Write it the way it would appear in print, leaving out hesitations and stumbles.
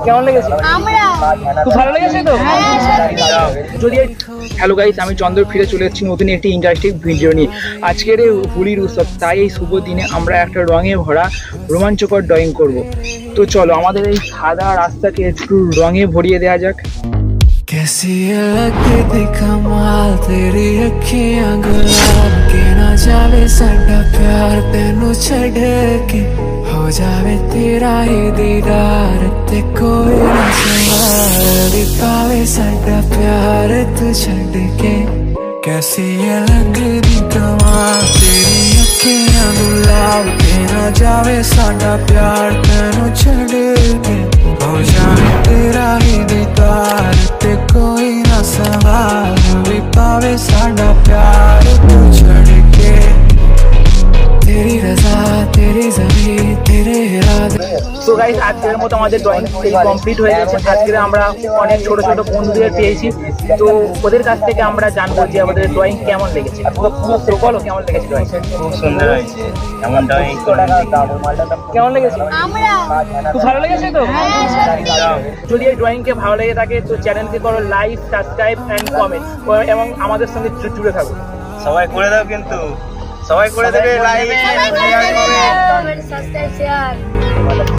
কেমন লেগেছে? খুব ভালো লেগেছে তো? যদি হ্যালো গাইস, আমি চন্দ্র ফিরে চলে এসেছি নতুন একটি ইন্টারেস্টিং ভিডিও নিয়ে। আজকের এই হোলির উৎসব, তাই এই শুভ দিনে আমরা একটা রঙে ভরা রোমাঞ্চকর ড্রয়িং করব। তো চলো আমাদের এই সাদা রাস্তাকে একটু রঙে ভরিয়ে দেওয়া যাক। कैसी लगती कमाल तेरी अखियां गुलाब के ना जावे साडा प्यार तेनू छड़ के हो जावे तेरा ही दीदार ते कोई ना सवाल पावे साडा प्यार तू छड़ के। कैसी लगती कमाल तेरी अखियां गुलाब के ना जावे साडा प्यार तेनू छड़ के हो जावे तेरा ही दीदार ते कोई ना सवाल भी पावे साडा प्यार तू छड़ के। तेरी रजा तेरी ज़मीं तेरे इरादे। তো গাইস, আজকের মতো আমাদের ড্রয়িং কমপ্লিট হয়ে গেছে। আজকে আমরা অনেক ছোট ছোট বন্ধুদের পেয়েছি, তো ওদের কাছ থেকে আমরা জানবো যে আমাদের ড্রয়িং কেমন লেগেছে। তো বলো কেমন লেগেছে ড্রয়িং? খুব সুন্দর হয়েছে। এমন ড্রয়িং কেমন লেগেছে? খুব ভালো লেগেছে তো? যদি এই ড্রয়িংকে ভালো লেগে থাকে তো চ্যানেলকে করো লাইক, সাবস্ক্রাইব এন্ড কমেন্ট, এবং আমাদের সঙ্গে জুড়ে থাকো। সবাই করে দাও, কিন্তু সবাই করে দেবে লাইক, সাবস্ক্রাইব শেয়ার।